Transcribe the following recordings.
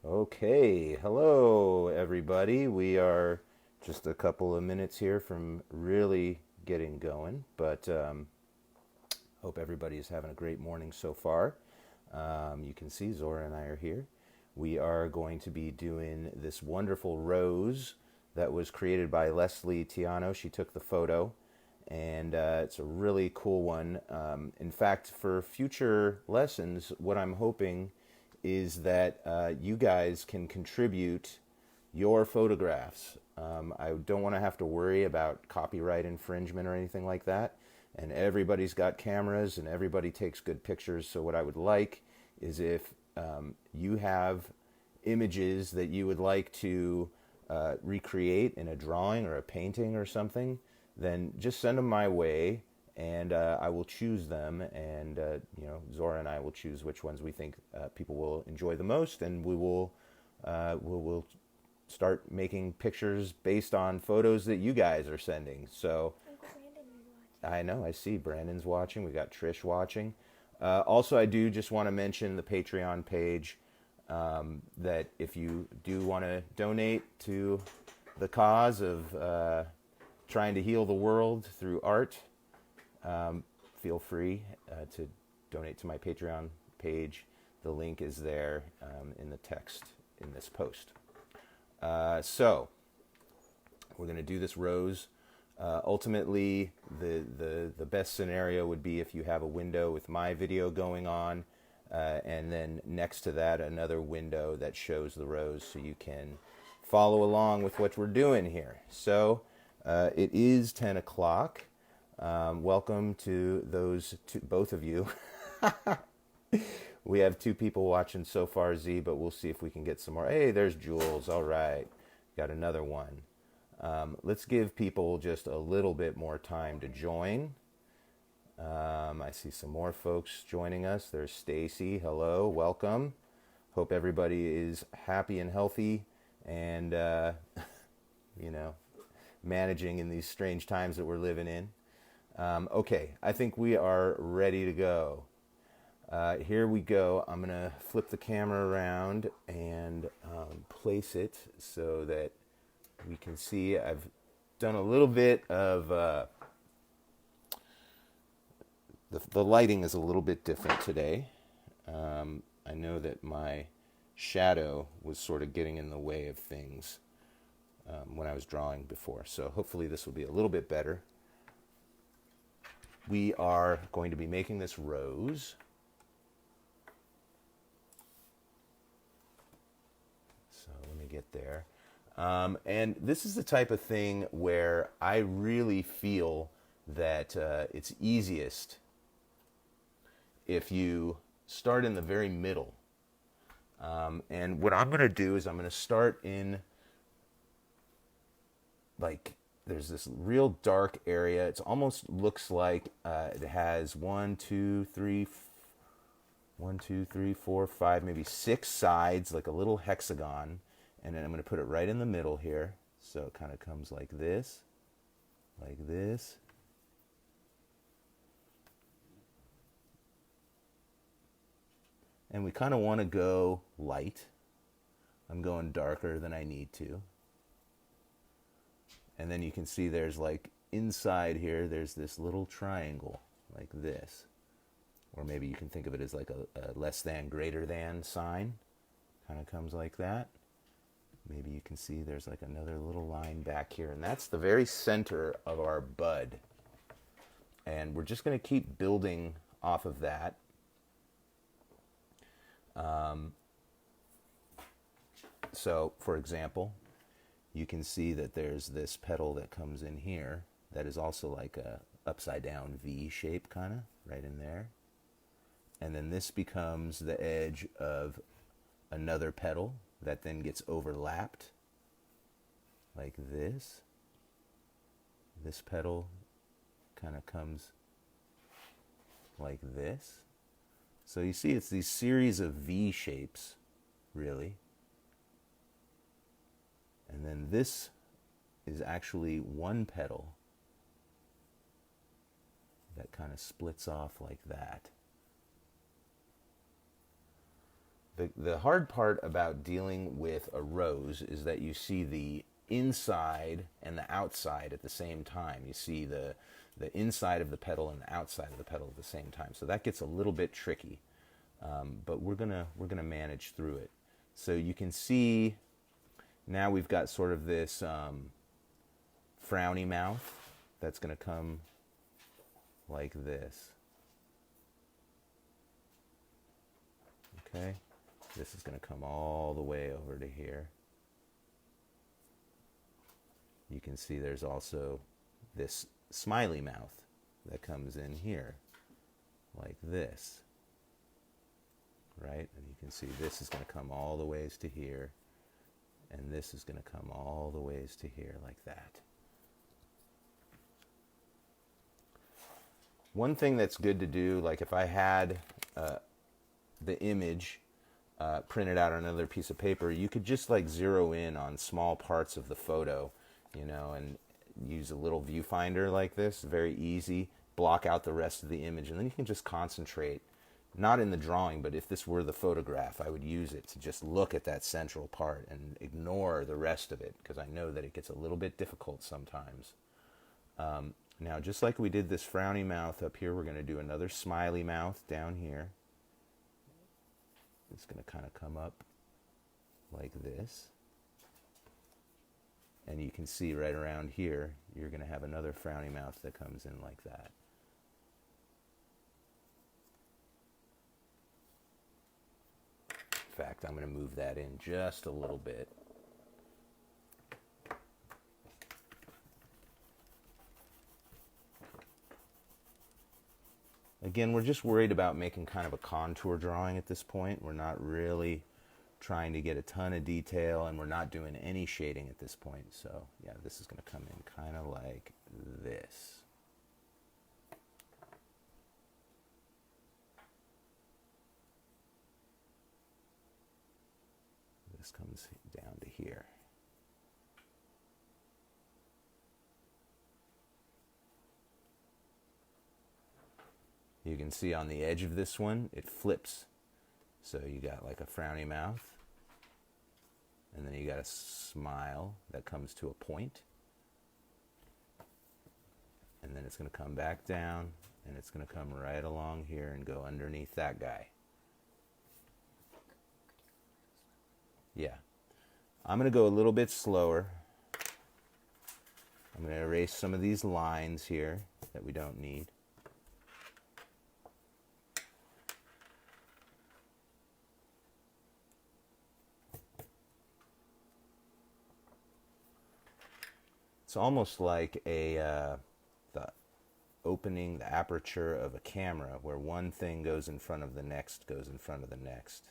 Okay, hello everybody. We are just a couple of minutes here from really getting going, but hope everybody is having a great morning so far. You can see Zora and I are here. We are going to be doing this wonderful rose that was created by Leslie Tiano. She took the photo, and it's a really cool one. In fact, for future lessons, what I'm hoping is that you guys can contribute your photographs. I don't want to have to worry about copyright infringement or anything like that. And everybody's got cameras and everybody takes good pictures. So, what I would like is if you have images that you would like to recreate in a drawing or a painting or something, then just send them my way, and I will choose them. And Zora and I will choose which ones we think people will enjoy the most, and we'll start making pictures based on photos that you guys are sending. So Uncle Brandon is I know, I see Brandon's watching. We got Trish watching. Also, I do just want to mention the Patreon page, that if you do want to donate to the cause of trying to heal the world through art, feel free to donate to my Patreon page. The link is there in the text in this post. So we're going to do this rose. Ultimately, the best scenario would be if you have a window with my video going on, and then next to that another window that shows the rose, so you can follow along with what we're doing here. So it is 10 o'clock. Welcome to both of you. We have two people watching so far, Z, but we'll see if we can get some more. Hey, there's Jules. All right. Got another one. Let's give people just a little bit more time to join. I see some more folks joining us. There's Stacy. Hello. Welcome. Hope everybody is happy and healthy and, you know, managing in these strange times that we're living in. Okay, I think we are ready to go. Here we go. I'm going to flip the camera around and place it so that we can see. I've done a little bit of, the lighting is a little bit different today. I know that my shadow was sort of getting in the way of things when I was drawing before. So hopefully this will be a little bit better. We are going to be making this rose. So let me get there. And this is the type of thing where I really feel that it's easiest if you start in the very middle. And what I'm going to do is I'm going to start in, like, there's this real dark area. It almost looks like it has 1, 2, 3, 4, 5, maybe 6 sides, like a little hexagon. And then I'm going to put it right in the middle here. So it kind of comes like this, like this. And we kind of want to go light. I'm going darker than I need to. And then you can see there's, like, inside here, there's this little triangle like this. Or maybe you can think of it as like a less than, greater than sign. Kind of comes like that. Maybe you can see there's like another little line back here. And that's the very center of our bud. And we're just going to keep building off of that. So, for example, you can see that there's this petal that comes in here that is also like a upside down V shape, kind of right in there. And then this becomes the edge of another petal that then gets overlapped like this. This petal kind of comes like this. So you see it's these series of V shapes, really. And then this is actually one petal that kind of splits off like that. The hard part about dealing with a rose is that you see the inside and the outside at the same time. You see the inside of the petal and the outside of the petal at the same time. So that gets a little bit tricky, but we're gonna manage through it. So you can see now we've got sort of this frowny mouth that's gonna come like this. Okay. This is going to come all the way over to here. You can see there's also this smiley mouth that comes in here, like this, right? And you can see this is going to come all the ways to here, and this is going to come all the ways to here, like that. One thing that's good to do, like if I had the image printed out on another piece of paper, you could just like zero in on small parts of the photo, and use a little viewfinder like this, very easy, block out the rest of the image, and then you can just concentrate, not in the drawing, but if this were the photograph, I would use it to just look at that central part and ignore the rest of it, because I know that it gets a little bit difficult sometimes. Now, just like we did this frowny mouth up here, we're going to do another smiley mouth down here. It's going to kind of come up like this. And you can see right around here, you're going to have another frowny mouth that comes in like that. In fact, I'm going to move that in just a little bit. Again, we're just worried about making kind of a contour drawing at this point. We're not really trying to get a ton of detail, and we're not doing any shading at this point. So yeah, this is going to come in kind of like this. This comes down to here. You can see on the edge of this one, it flips. So you got like a frowny mouth, and then you got a smile that comes to a point, and then it's going to come back down, and it's going to come right along here and go underneath that guy. Yeah. I'm going to go a little bit slower. I'm going to erase some of these lines here that we don't need. It's almost like the opening, the aperture of a camera, where one thing goes in front of the next, goes in front of the next.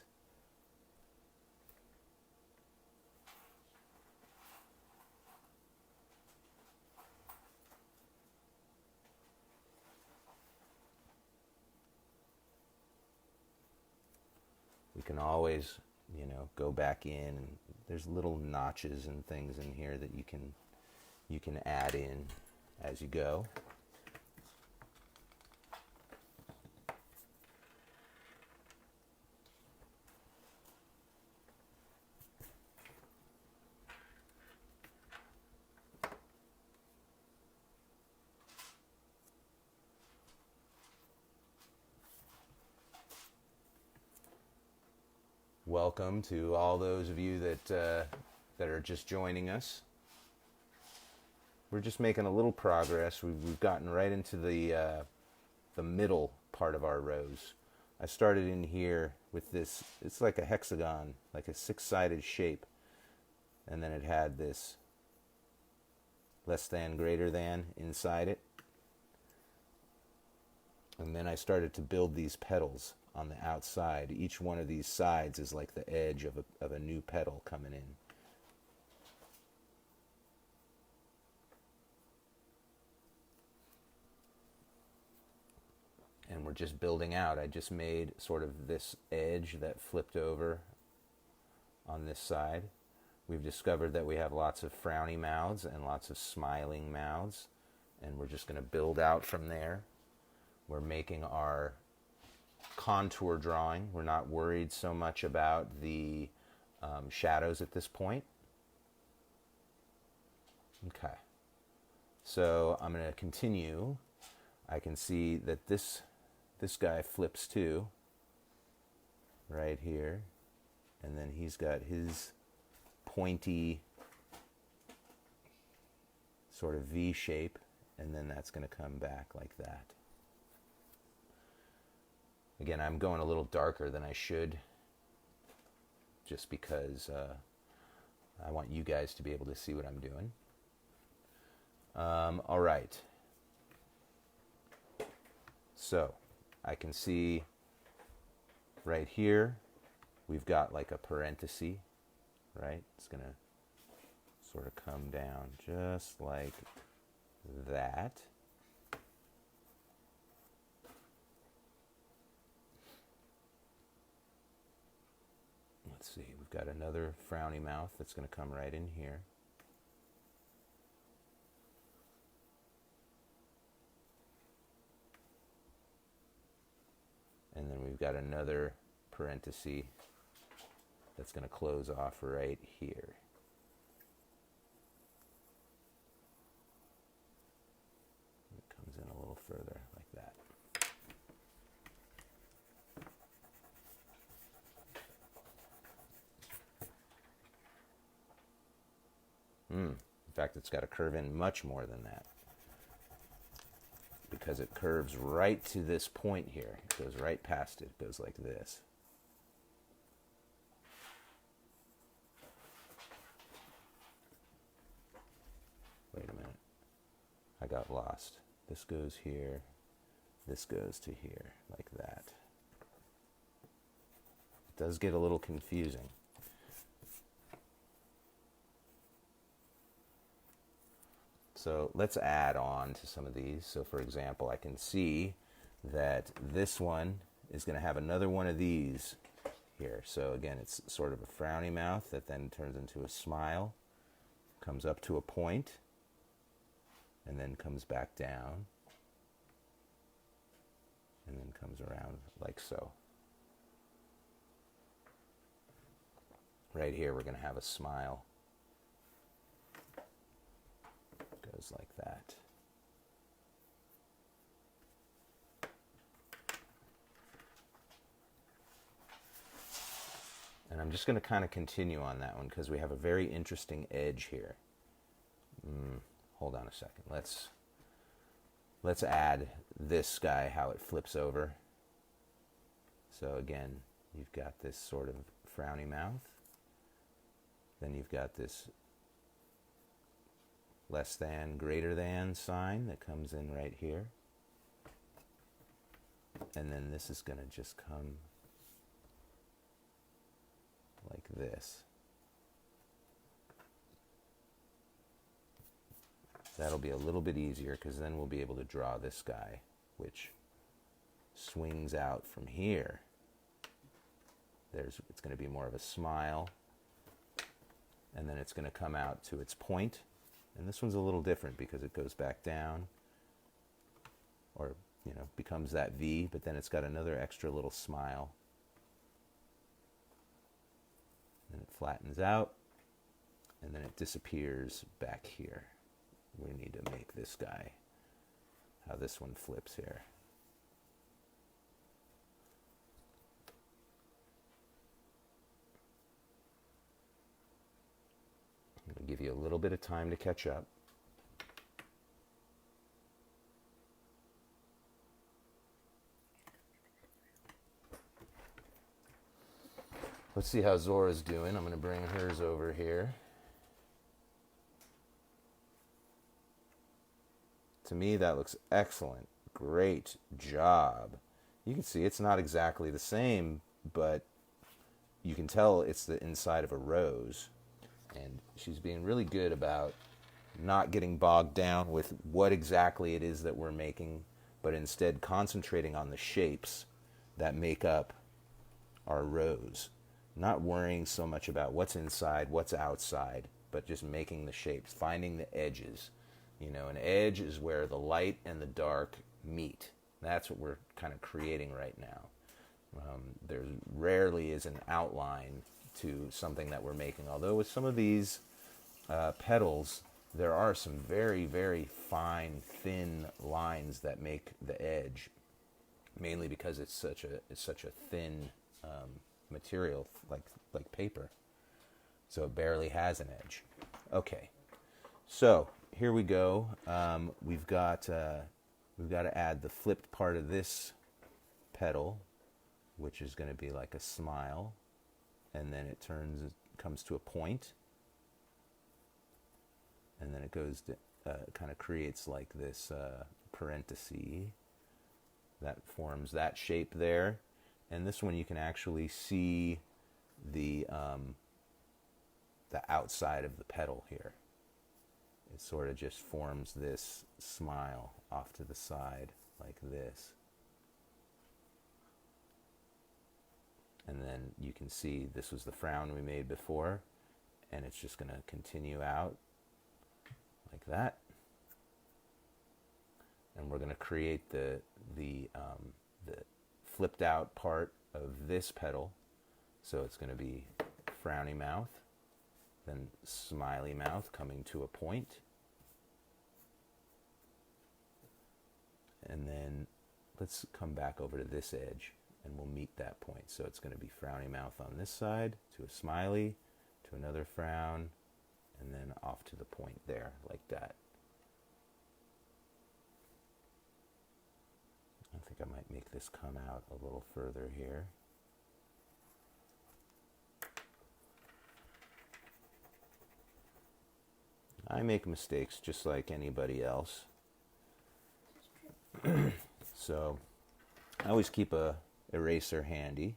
We can always, go back in, and there's little notches and things in here that you can add in as you go. Welcome to all those of you that are just joining us. We're just making a little progress. We've gotten right into the middle part of our rose. I started in here with this. It's like a hexagon, like a six-sided shape, and then it had this less than, greater than inside it. And then I started to build these petals on the outside. Each one of these sides is like the edge of a new petal coming in. And we're just building out. I just made sort of this edge that flipped over on this side. We've discovered that we have lots of frowny mouths and lots of smiling mouths, and we're just going to build out from there. We're making our contour drawing. We're not worried so much about the shadows at this point. Okay, so I'm going to continue. I can see that this guy flips too, right here, and then he's got his pointy sort of V shape, and then that's going to come back like that. Again, I'm going a little darker than I should, just because I want you guys to be able to see what I'm doing. All right. So I can see right here, we've got like a parenthesis, right? It's going to sort of come down just like that. Let's see, we've got another frowny mouth that's going to come right in here. And then we've got another parenthesis that's going to close off right here. It comes in a little further like that. In fact, it's got to curve in much more than that, because it curves right to this point here. It goes right past it. It goes like this. Wait a minute. I got lost. This goes here. This goes to here, like that. It does get a little confusing. So let's add on to some of these. So for example, I can see that this one is going to have another one of these here. So again, it's sort of a frowny mouth that then turns into a smile, comes up to a point, and then comes back down, and then comes around like so. Right here, we're going to have a smile. Goes like that. And I'm just going to kind of continue on that one because we have a very interesting edge here. Hold on a second. Let's add this guy, how it flips over. So again, you've got this sort of frowny mouth. Then you've got this less than, greater than sign that comes in right here. And then this is going to just come like this. That'll be a little bit easier because then we'll be able to draw this guy, which swings out from here. It's going to be more of a smile. And then it's going to come out to its point. And this one's a little different because it goes back down, or becomes that V, but then it's got another extra little smile. And it flattens out, and then it disappears back here. We need to make this guy, how this one flips here. I'm going to give you a little bit of time to catch up. Let's see how Zora's doing. I'm going to bring hers over here. To me, that looks excellent. Great job. You can see it's not exactly the same, but you can tell it's the inside of a rose. And she's being really good about not getting bogged down with what exactly it is that we're making, but instead concentrating on the shapes that make up our rose. Not worrying so much about what's inside, what's outside, but just making the shapes, finding the edges. An edge is where the light and the dark meet. That's what we're kind of creating right now. There rarely is an outline to something that we're making. Although with some of these petals, there are some very, very fine, thin lines that make the edge, mainly because it's such a thin material, like paper, so it barely has an edge. Okay, so here we go. We've got to add the flipped part of this petal, which is going to be like a smile, and then it comes to a point, and then it goes to kind of creates like this parenthesis that forms that shape there. And this one you can actually see the outside of the petal here. It sort of just forms this smile off to the side like this. And then you can see this was the frown we made before, and it's just going to continue out like that. And we're going to create the flipped out part of this petal. So it's going to be frowny mouth, then smiley mouth coming to a point. And then let's come back over to this edge and we'll meet that point. So it's going to be frowny mouth on this side, to a smiley, to another frown, and then off to the point there, like that. I think I might make this come out a little further here. I make mistakes just like anybody else. So I always keep a eraser handy.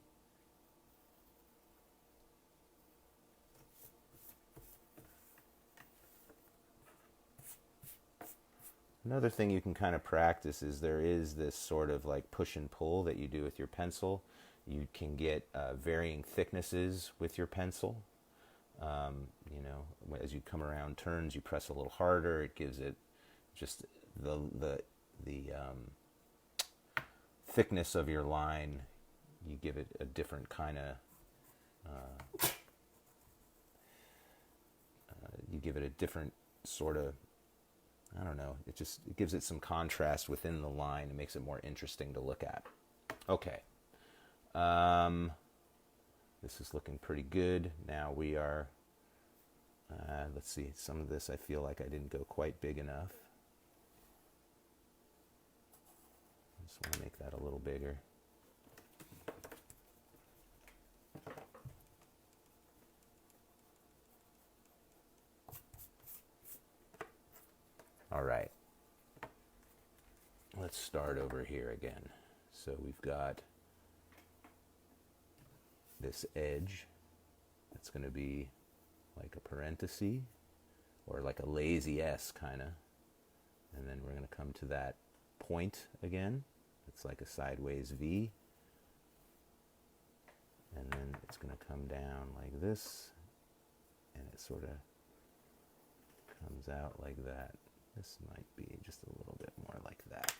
Another thing you can kind of practice is there is this sort of like push and pull that you do with your pencil. You can get varying thicknesses with your pencil. You know, as you come around turns, you press a little harder. It gives it just the thickness of your line. You give it a different kind of, you give it a different sort of, I don't know, it gives it some contrast within the line and makes it more interesting to look at. Okay. This is looking pretty good. Now we are, let's see, some of this I feel like I didn't go quite big enough. I just want to make that a little bigger. All right. Let's start over here again. So we've got this edge that's going to be like a parenthesis or like a lazy S kind of, and then we're going to come to that point again. It's like a sideways V, and then it's going to come down like this, and it sort of comes out like that. This might be just a little bit more like that.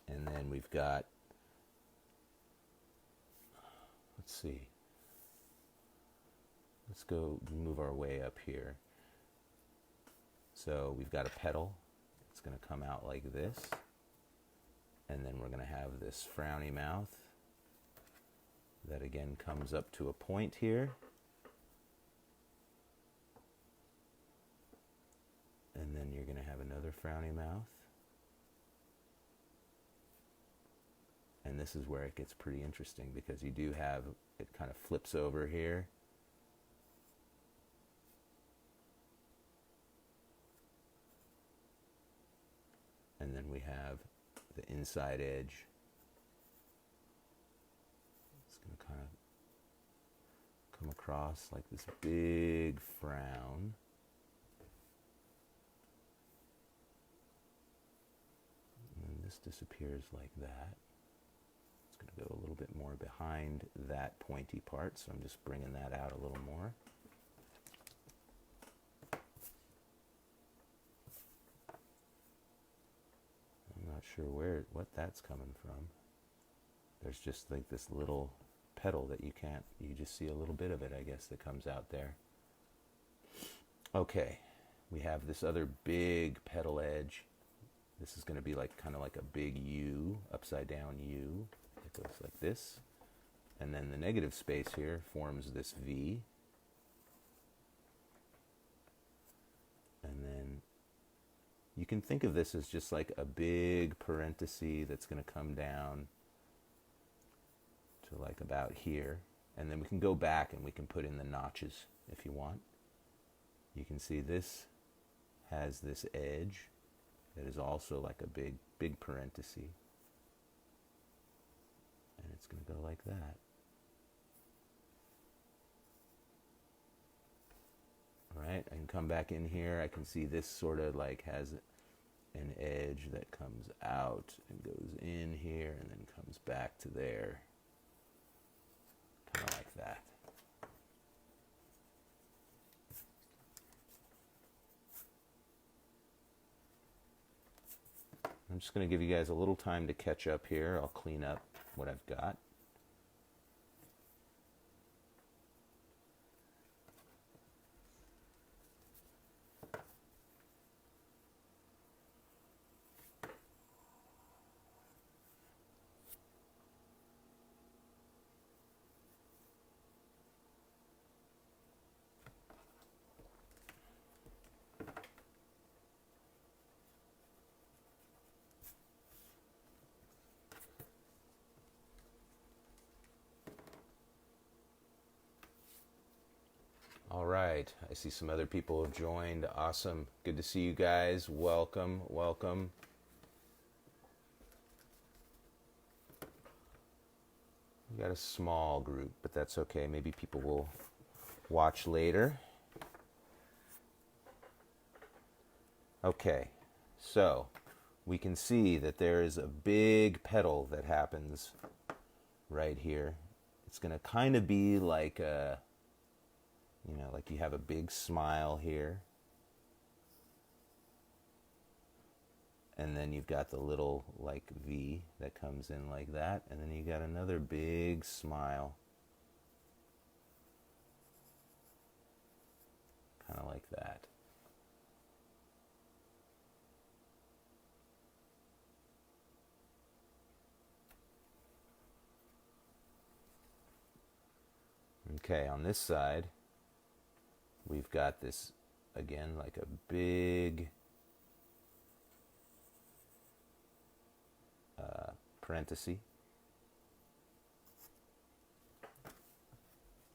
And then we've got, let's see, let's go move our way up here. So we've got a petal. It's going to come out like this. And then we're going to have this frowny mouth that again comes up to a point here. And then you're going to have another frowny mouth. And this is where it gets pretty interesting because you do have, it kind of flips over here. And then we have the inside edge. It's going to kind of come across like this big frown. And then this disappears like that. going to go a little bit more behind that pointy part, so I'm just bringing that out a little more. I'm not sure what that's coming from. There's just like this little petal that you just see a little bit of it, I guess, that comes out there. Okay, we have this other big petal edge. This is going to be like kind of like a big U, upside down U. It goes like this. And then the negative space here forms this V. And then you can think of this as just like a big parenthesis that's going to come down to like about here. And then we can go back and we can put in the notches if you want. You can see this has this edge that is also like a big parenthesis. And it's going to go like that. Right? I can come back in here. I can see this sort of like has an edge that comes out and goes in here and then comes back to there. Kind of like that. I'm just going to give you guys a little time to catch up here. I'll clean up what I've got. All right, I see some other people have joined. Awesome. Good to see you guys. Welcome, welcome. We got a small group, but that's okay. Maybe people will watch later. Okay, so we can see that there is a big petal that happens right here. It's going to kind of be like a, you know, like you have a big smile here. And then you've got the little like V that comes in like that. And then you got another big smile. Kind of like that. Okay, on this side, we've got this, again, like a big parenthesis.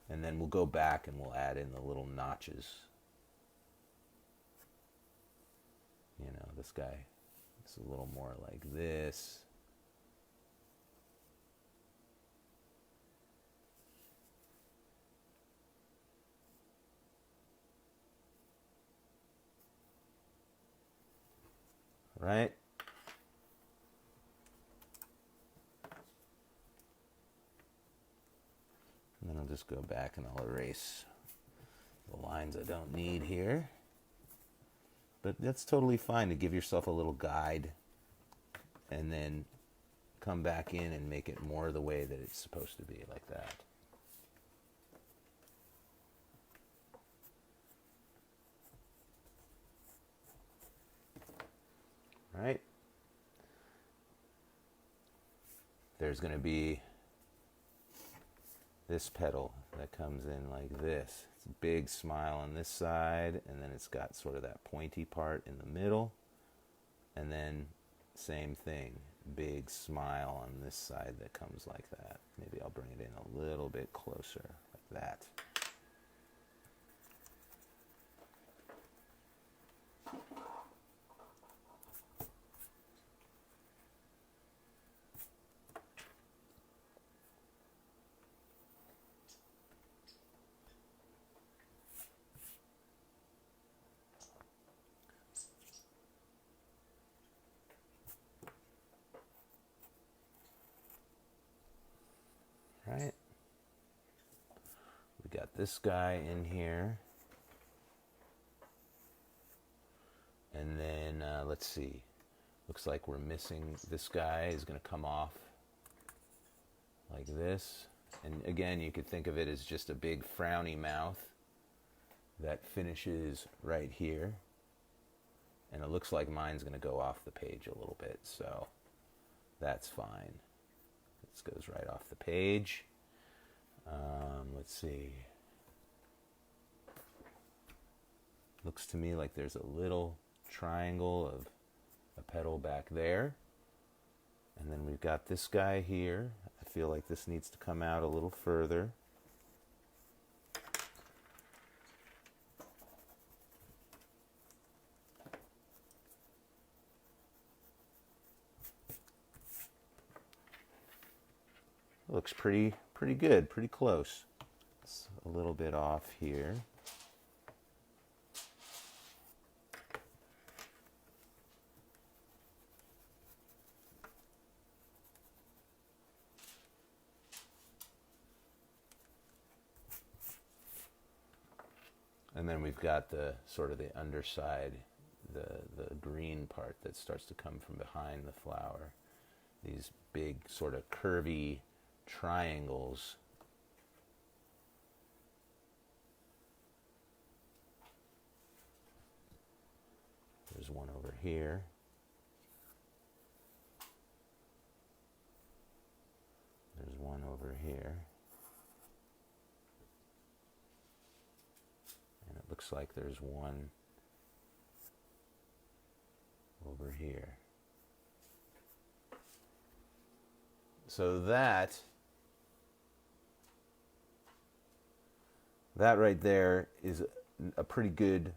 And then we'll go back and we'll add in the little notches. You know, this guy, it's a little more like this. Right? And then I'll just go back and I'll erase the lines I don't need here. But that's totally fine to give yourself a little guide and then come back in and make it more the way that it's supposed to be, like that. Right? There's going to be this petal that comes in like this. It's a big smile on this side, and then it's got sort of that pointy part in the middle, and then same thing, big smile on this side that comes like that. Maybe I'll bring it in a little bit closer, like that. got this guy in here. And then, let's see. Looks like we're missing, this guy is going to come off like this. And again, you could think of it as just a big frowny mouth that finishes right here. And it looks like mine's going to go off the page a little bit, so that's fine. This goes right off the page. Let's see. Looks to me like there's a little triangle of a petal back there. And then we've got this guy here. I feel like this needs to come out a little further. Looks pretty good, pretty close. It's a little bit off here. And then we've got the sort of the underside, the green part that starts to come from behind the flower. These big sort of curvy triangles. There's one over here. There's one over here. And it looks like there's one over here. So that right there is a pretty good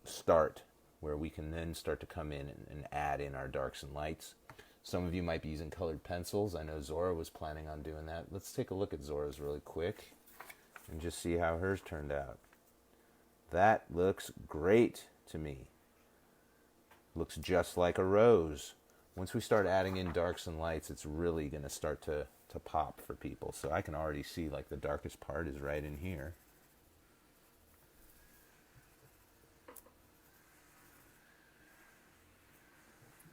start, where we can then start to come in and add in our darks and lights. Some of you might be using colored pencils. I know Zora was planning on doing that. Let's take a look at Zora's really quick and just see how hers turned out. That looks great to me. Looks just like a rose. Once we start adding in darks and lights, it's really going to start to pop for people. So I can already see like the darkest part is right in here.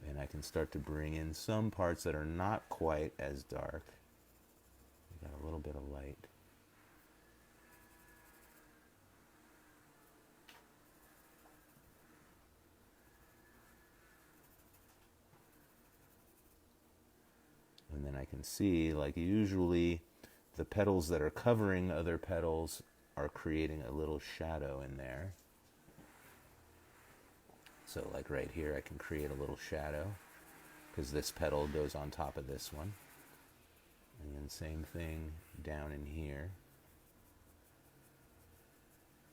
And I can start to bring in some parts that are not quite as dark. We got a little bit of light. And then I can see, like usually, the petals that are covering other petals are creating a little shadow in there. So like right here, I can create a little shadow because this petal goes on top of this one. And then same thing down in here.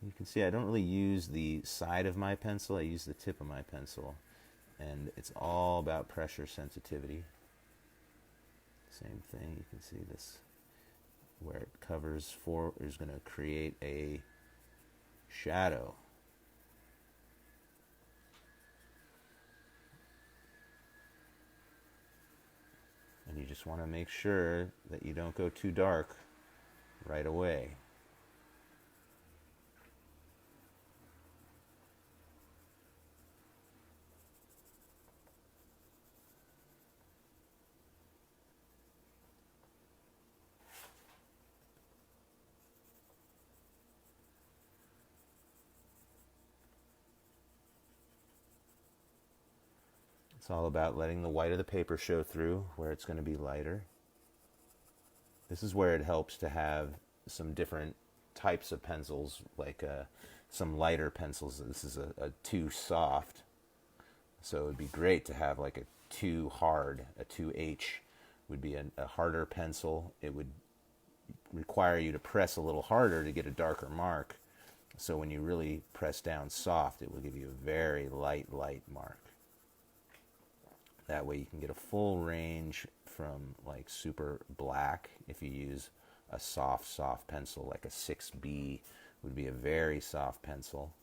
You can see I don't really use the side of my pencil, I use the tip of my pencil. And it's all about pressure sensitivity. Same thing, you can see this, where it covers four is going to create a shadow. And you just want to make sure that you don't go too dark right away. It's all about letting the white of the paper show through where it's going to be lighter. This is where it helps to have some different types of pencils, like some lighter pencils. This is a too soft, so it would be great to have like a too hard. A 2H would be a harder pencil. It would require you to press a little harder to get a darker mark. So when you really press down soft, it will give you a very light mark. That way you can get a full range from like super black. If you use a soft pencil, like a 6B would be a very soft pencil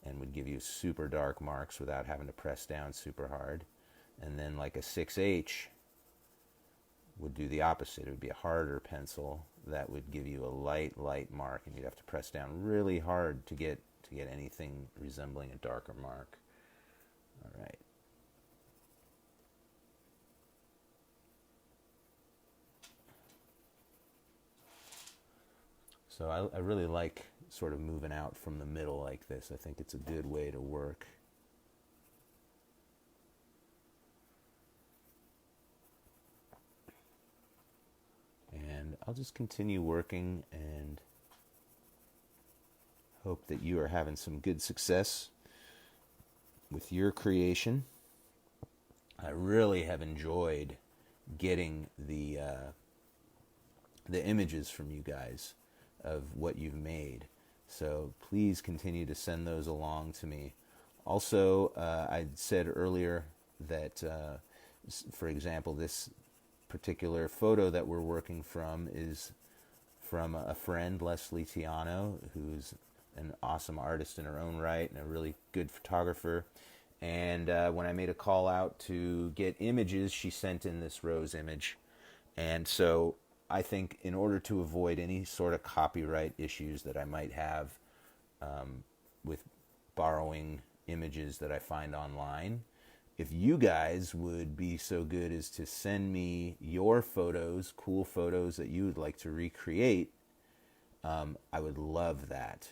and would give you super dark marks without having to press down super hard. And then like a 6H would do the opposite. It would be a harder pencil that would give you a light mark, and you'd have to press down really hard to get anything resembling a darker mark. All right. So I really like sort of moving out from the middle like this. I think it's a good way to work. And I'll just continue working and hope that you are having some good success with your creation. I really have enjoyed getting the images from you guys of what you've made. So please continue to send those along to me. Also, I said earlier that, for example, this particular photo that we're working from is from a friend, Leslie Tiano, who's an awesome artist in her own right and a really good photographer. And when I made a call out to get images, she sent in this rose image. And so I think in order to avoid any sort of copyright issues that I might have with borrowing images that I find online, if you guys would be so good as to send me your photos, cool photos that you would like to recreate, I would love that.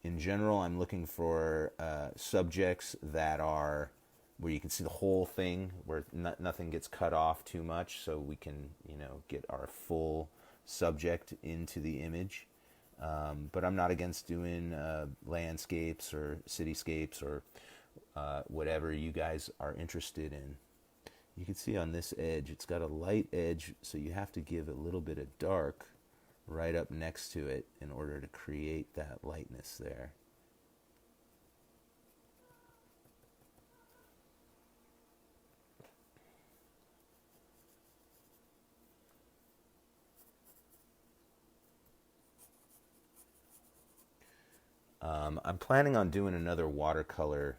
In general, I'm looking for subjects that are where you can see the whole thing, where nothing gets cut off too much, so we can, get our full subject into the image. But I'm not against doing landscapes or cityscapes or whatever you guys are interested in. You can see on this edge, it's got a light edge, so you have to give a little bit of dark right up next to it in order to create that lightness there. I'm planning on doing another watercolor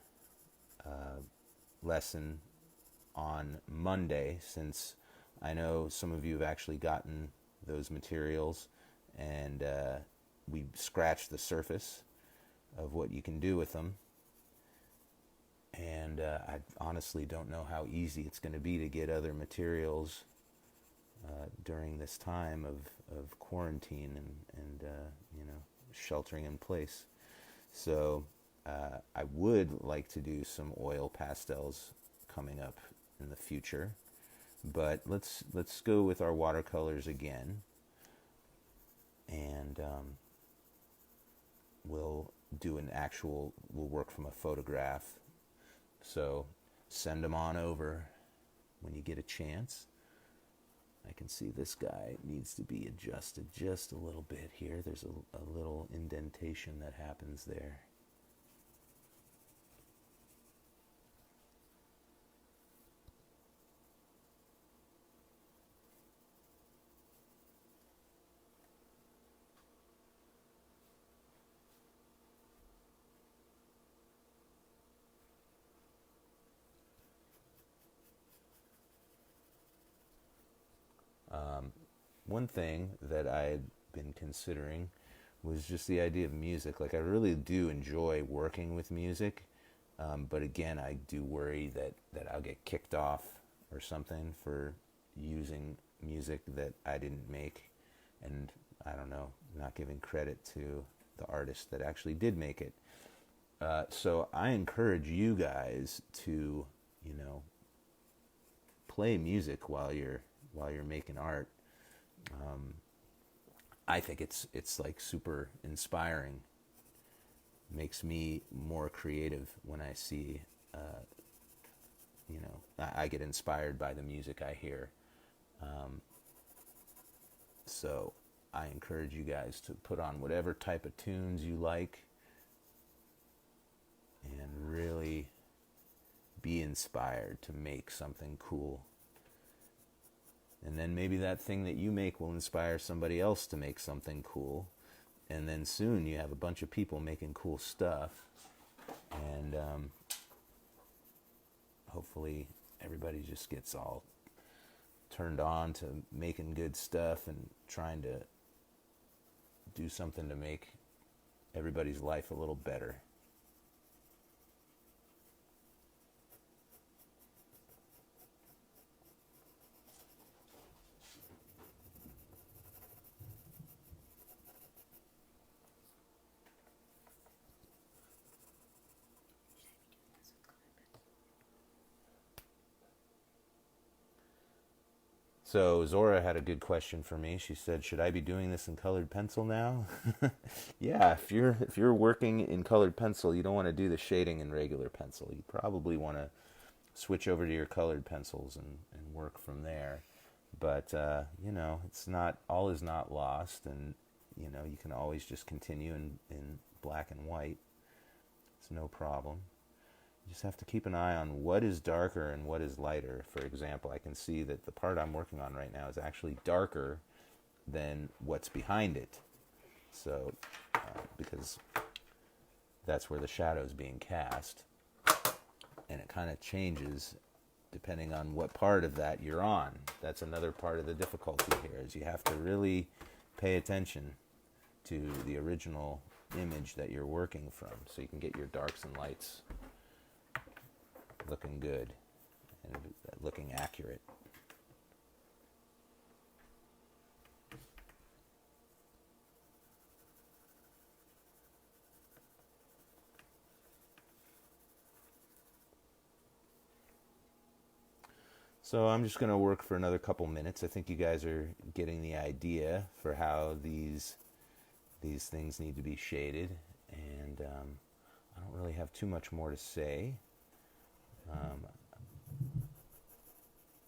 lesson on Monday, since I know some of you have actually gotten those materials, and we scratched the surface of what you can do with them. And I honestly don't know how easy it's going to be to get other materials during this time of quarantine and sheltering in place. So I would like to do some oil pastels coming up in the future, but let's go with our watercolors again, and we'll work from a photograph. So send them on over when you get a chance. I can see this guy needs to be adjusted just a little bit here. There's a little indentation that happens there. One thing that I had been considering was just the idea of music. Like, I really do enjoy working with music, but again, I do worry that I'll get kicked off or something for using music that I didn't make, and I don't know, not giving credit to the artist that actually did make it. So I encourage you guys to, play music while you're making art. I think it's like super inspiring. Makes me more creative when I see, I get inspired by the music I hear. So I encourage you guys to put on whatever type of tunes you like and really be inspired to make something cool. And then maybe that thing that you make will inspire somebody else to make something cool. And then soon you have a bunch of people making cool stuff. And hopefully everybody just gets all turned on to making good stuff and trying to do something to make everybody's life a little better. So Zora had a good question for me. She said, "Should I be doing this in colored pencil now?" Yeah, if you're working in colored pencil, you don't want to do the shading in regular pencil. You probably want to switch over to your colored pencils and work from there. But it's not all is not lost, and you can always just continue in black and white. It's no problem. You just have to keep an eye on what is darker and what is lighter. For example, I can see that the part I'm working on right now is actually darker than what's behind it. So, because that's where the shadow is being cast, and it kind of changes depending on what part of that you're on. That's another part of the difficulty here, is you have to really pay attention to the original image that you're working from, so you can get your darks and lights looking good and looking accurate. So I'm just going to work for another couple minutes. I think you guys are getting the idea for how these things need to be shaded, and I don't really have too much more to say,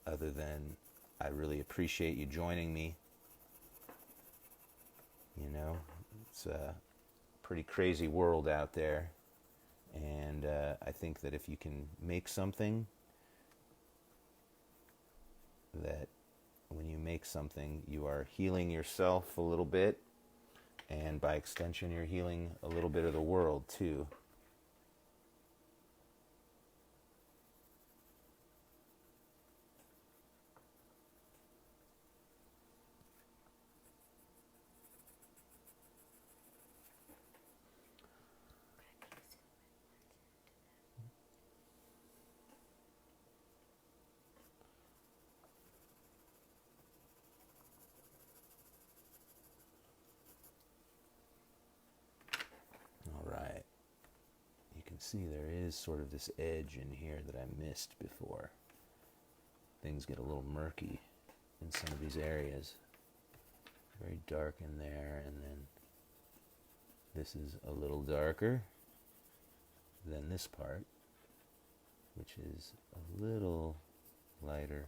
other than I really appreciate you joining me. It's a pretty crazy world out there, and I think that if you can make something, that when you make something, you are healing yourself a little bit, and by extension, you're healing a little bit of the world too. All right. You can see there is sort of this edge in here that I missed before. Things get a little murky in some of these areas. Very dark in there, and then this is a little darker than this part, which is a little lighter.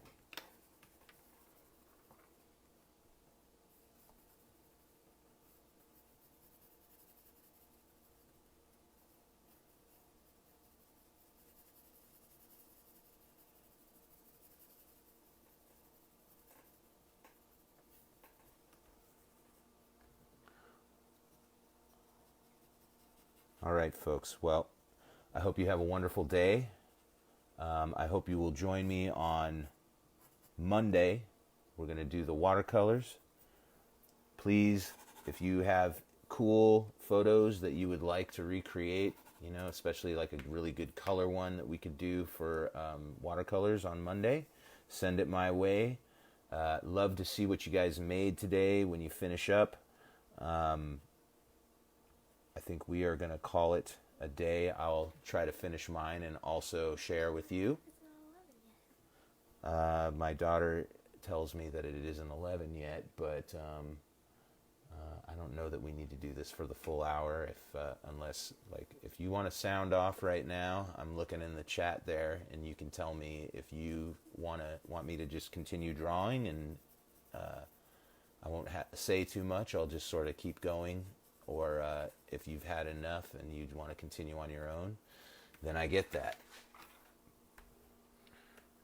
All right, folks. Well, I hope you have a wonderful day. I hope you will join me on Monday. We're going to do the watercolors. Please, if you have cool photos that you would like to recreate, especially like a really good color one that we could do for watercolors on Monday, send it my way. Love to see what you guys made today when you finish up. I think we are going to call it a day. I'll try to finish mine and also share with you. My daughter tells me that it isn't 11 yet, but I don't know that we need to do this for the full hour. Unless if you want to sound off right now, I'm looking in the chat there, and you can tell me if you want me to just continue drawing, and I won't say too much. I'll just sort of keep going. Or if you've had enough and you want to continue on your own, then I get that.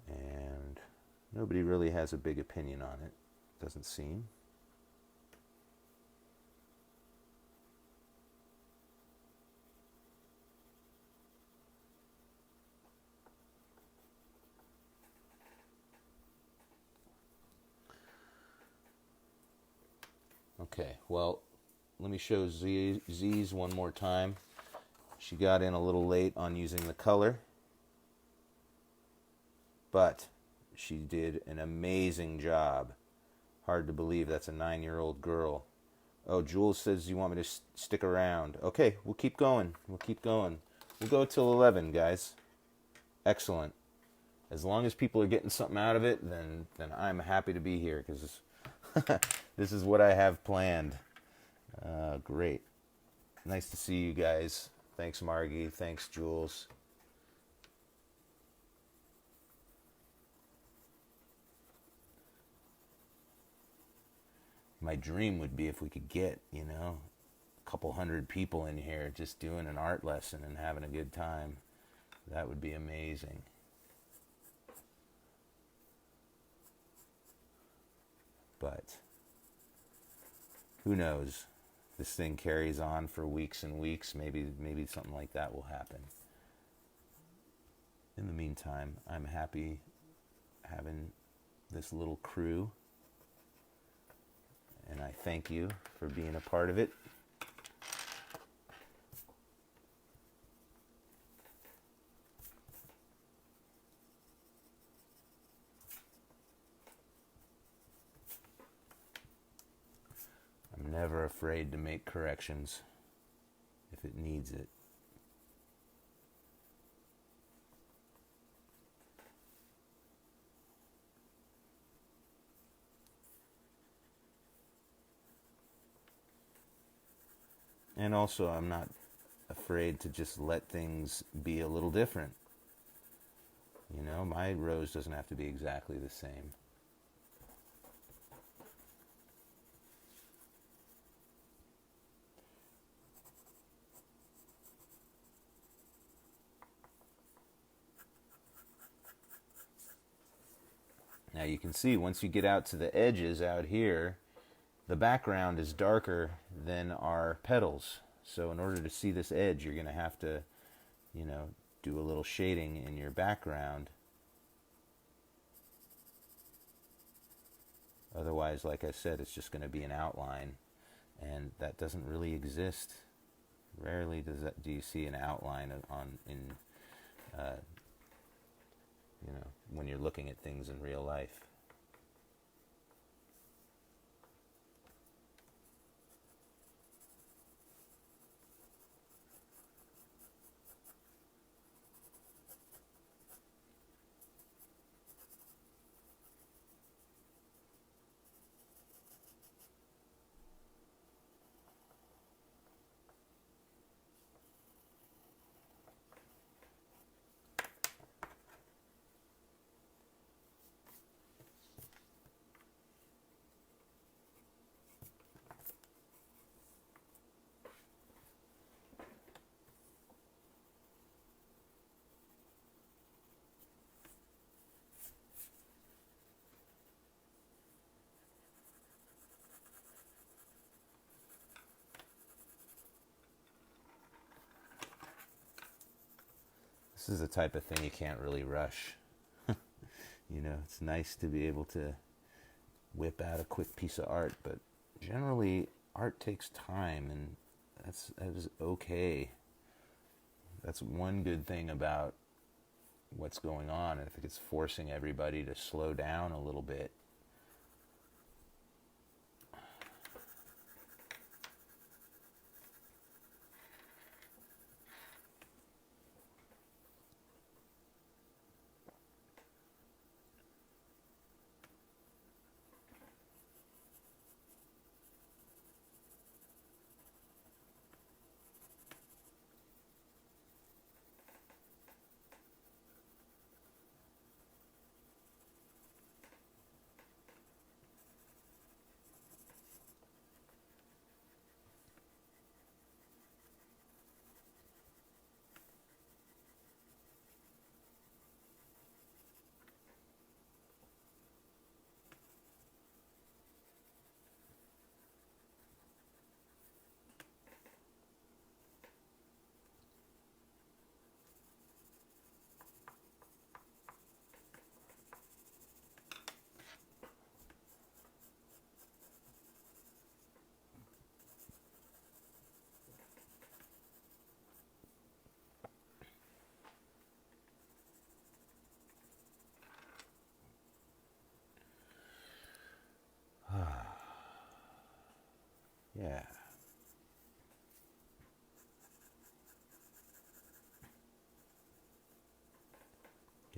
And nobody really has a big opinion on it, doesn't seem. Okay, well, let me show Z's one more time. She got in a little late on using the color, but she did an amazing job. Hard to believe that's a 9-year-old girl. Oh, Jules says you want me to stick around. Okay, we'll keep going. We'll keep going. We'll go till 11, guys. Excellent. As long as people are getting something out of it, then I'm happy to be here, because this is what I have planned. Great. Nice to see you guys. Thanks, Margie. Thanks, Jules. My dream would be if we could get, a couple hundred people in here just doing an art lesson and having a good time. That would be amazing. But who knows? This thing carries on for weeks and weeks. Maybe something like that will happen. In the meantime, I'm happy having this little crew, and I thank you for being a part of it. I'm never afraid to make corrections if it needs it. And also, I'm not afraid to just let things be a little different. My rose doesn't have to be exactly the same. Now you can see once you get out to the edges out here, the background is darker than our petals. So in order to see this edge, you're going to have to, do a little shading in your background. Otherwise, like I said, it's just going to be an outline, and that doesn't really exist. Rarely do you see an outline when you're looking at things in real life. This is the type of thing you can't really rush. It's nice to be able to whip out a quick piece of art, but generally art takes time, and that is okay. That's one good thing about what's going on. I think it's forcing everybody to slow down a little bit.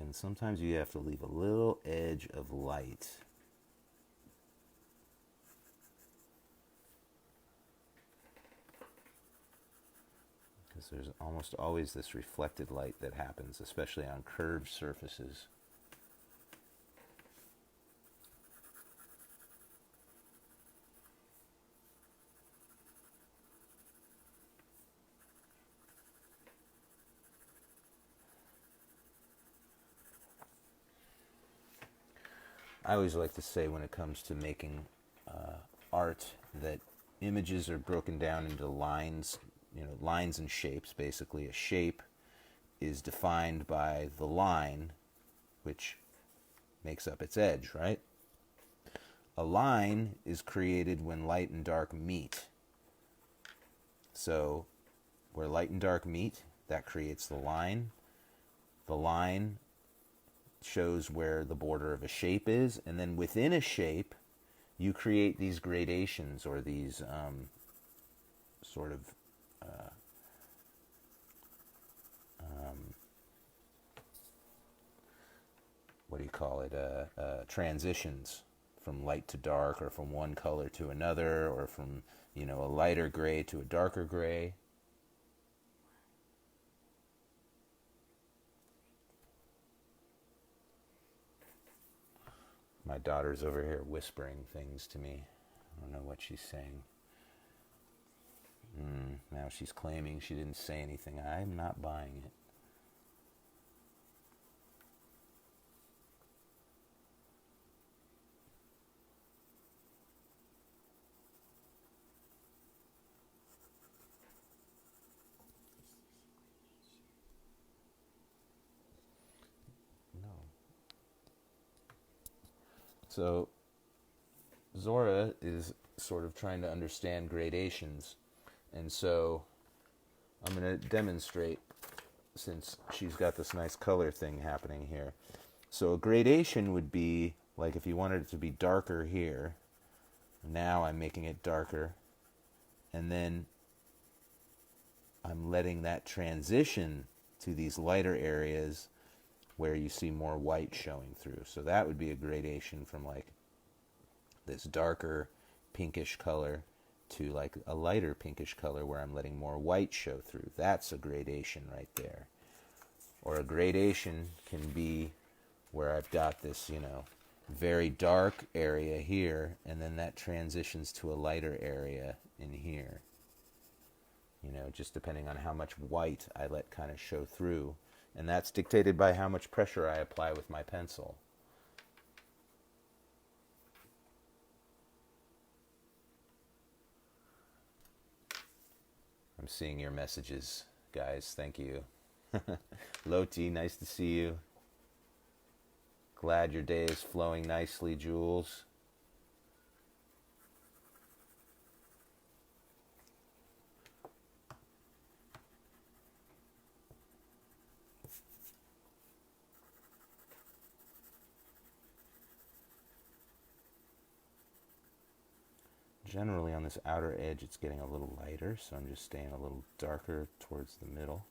And sometimes you have to leave a little edge of light. Because there's almost always this reflected light that happens, especially on curved surfaces. I always like to say when it comes to making art that images are broken down into lines, lines and shapes. Basically, a shape is defined by the line, which makes up its edge, right? A line is created when light and dark meet. So, where light and dark meet, that creates the line. The line shows where the border of a shape is, and then within a shape you create these gradations, or these sort of what do you call it, transitions from light to dark, or from one color to another, or from a lighter gray to a darker gray. My daughter's over here whispering things to me. I don't know what she's saying. Now she's claiming she didn't say anything. I'm not buying it. No. So Zora is sort of trying to understand gradations, and so I'm going to demonstrate, since she's got this nice color thing happening here. So a gradation would be like if you wanted it to be darker here. Now I'm making it darker, and then I'm letting that transition to these lighter areas where you see more white showing through. So that would be a gradation from like this darker pinkish color to like a lighter pinkish color where I'm letting more white show through. That's a gradation right there. Or a gradation can be where I've got this, very dark area here, and then that transitions to a lighter area in here. Just depending on how much white I let kind of show through. And that's dictated by how much pressure I apply with my pencil. I'm seeing your messages, guys. Thank you. Loti, nice to see you. Glad your day is flowing nicely, Jules. Generally on this outer edge it's getting a little lighter, so I'm just staying a little darker towards the middle.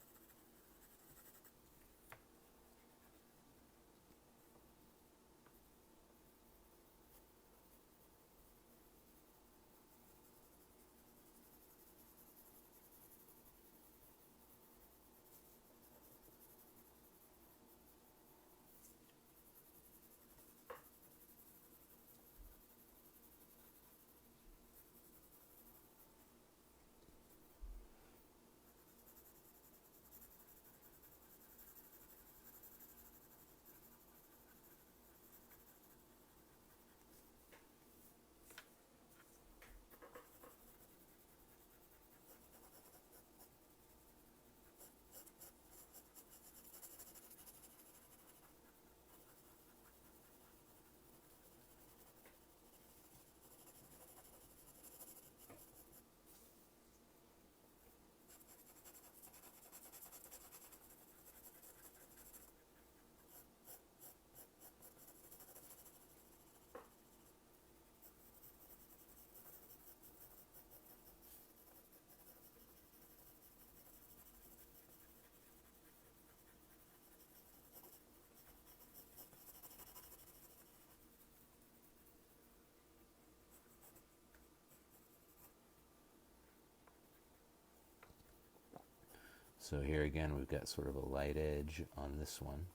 So here again, we've got sort of a light edge on this one.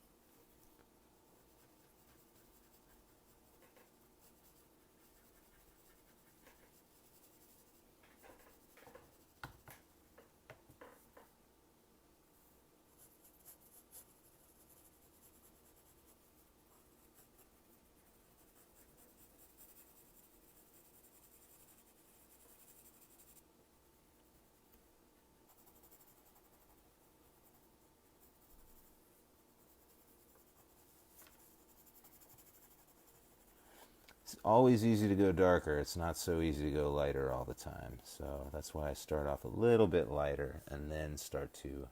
It's always easy to go darker. It's not so easy to go lighter all the time. So that's why I start off a little bit lighter and then start to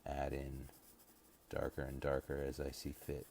add in darker and darker as I see fit.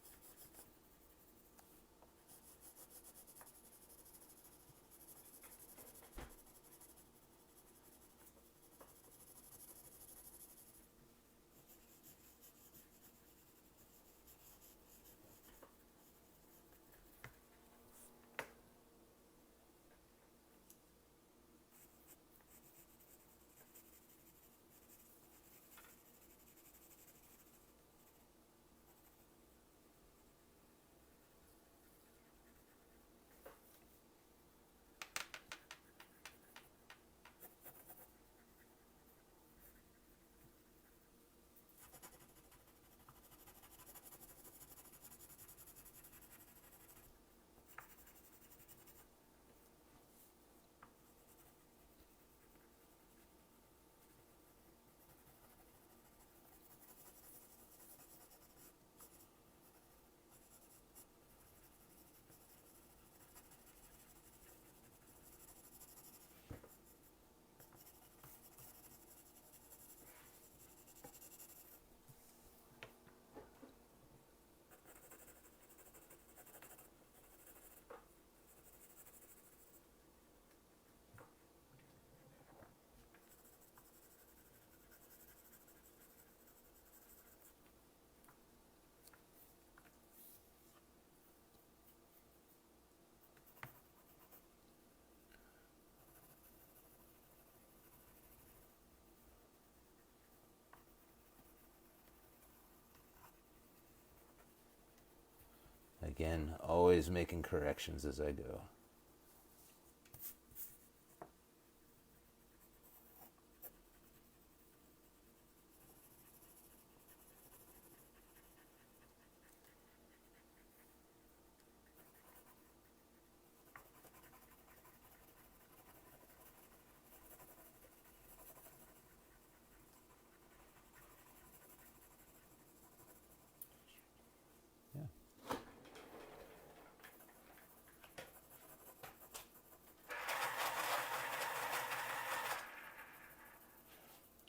Again, always making corrections as I go.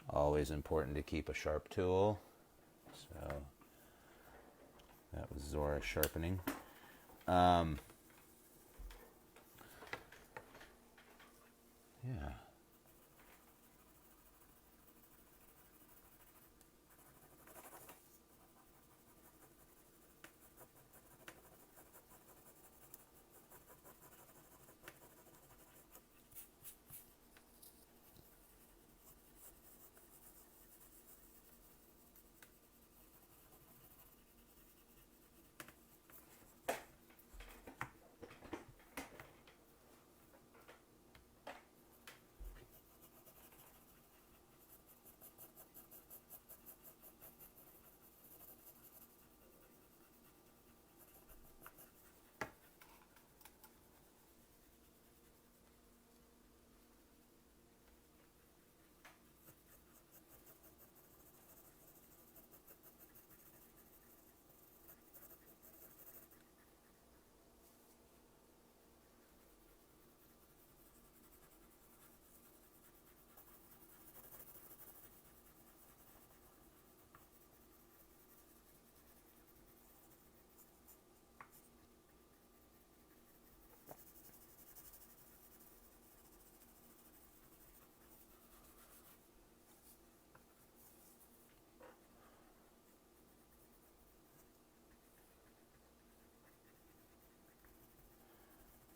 Always important to keep a sharp tool. So that was Zora sharpening. Yeah.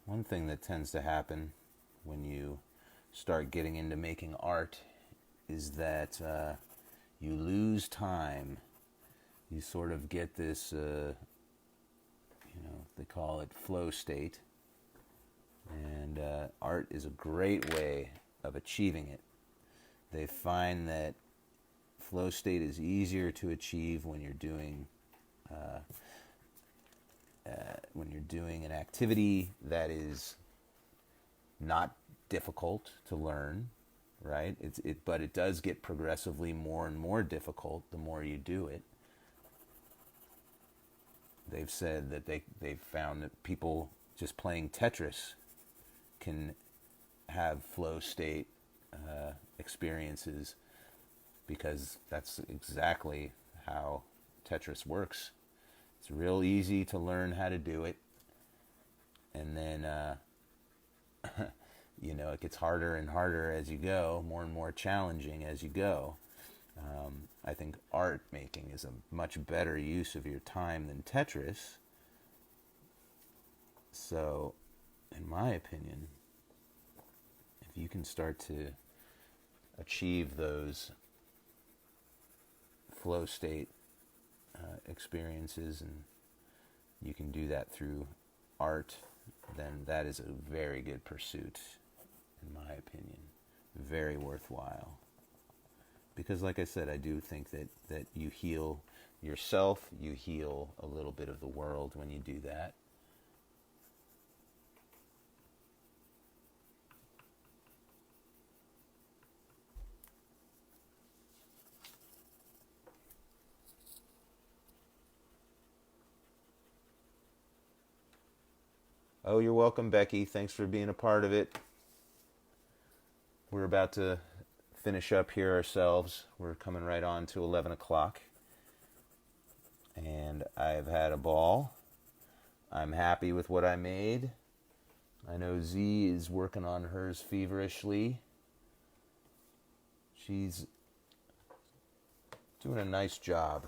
One thing that tends to happen when you start getting into making art is that you lose time. You sort of get this, they call it flow state. And art is a great way of achieving it. They find that flow state is easier to achieve when you're doing an activity that is not difficult to learn, right? But it does get progressively more and more difficult the more you do it. They've said that they've found that people just playing Tetris can have flow state experiences, because that's exactly how Tetris works. It's real easy to learn how to do it, and then it gets harder and harder as you go, more and more challenging as you go. I think art making is a much better use of your time than Tetris. So, in my opinion, if you can start to achieve those flow state experiences, and you can do that through art, then that is a very good pursuit, in my opinion. Very worthwhile. Because like I said, I do think that you heal yourself, you heal a little bit of the world when you do that. Oh, you're welcome, Becky. Thanks for being a part of it. We're about to finish up here ourselves. We're coming right on to 11 o'clock. And I've had a ball. I'm happy with what I made. I know Z is working on hers feverishly. She's doing a nice job.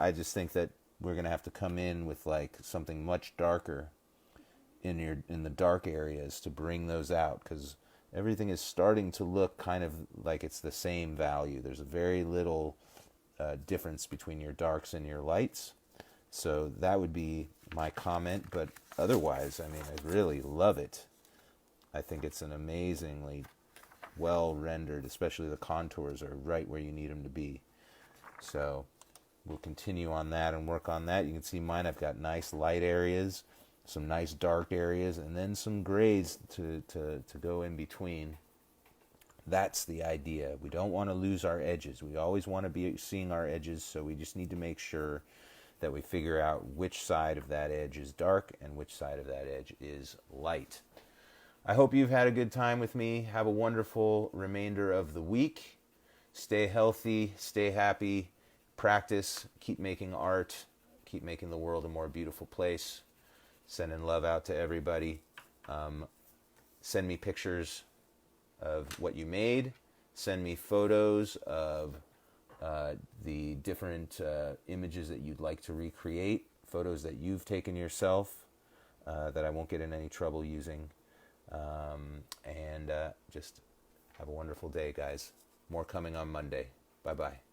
I just think that we're going to have to come in with like something much darker in the dark areas to bring those out, because everything is starting to look kind of like it's the same value. There's a very little difference between your darks and your lights. So that would be my comment. But otherwise, I mean, I really love it. I think it's an amazingly well rendered, especially the contours are right where you need them to be. So we'll continue on that and work on that. You can see mine, I've got nice light areas, some nice dark areas, and then some grays to go in between. That's the idea. We don't want to lose our edges. We always want to be seeing our edges, so we just need to make sure that we figure out which side of that edge is dark and which side of that edge is light. I hope you've had a good time with me. Have a wonderful remainder of the week. Stay healthy, stay happy, practice, keep making art, keep making the world a more beautiful place. Sending love out to everybody. Send me pictures of what you made. Send me photos of the different images that you'd like to recreate. Photos that you've taken yourself that I won't get in any trouble using. And just have a wonderful day, guys. More coming on Monday. Bye-bye.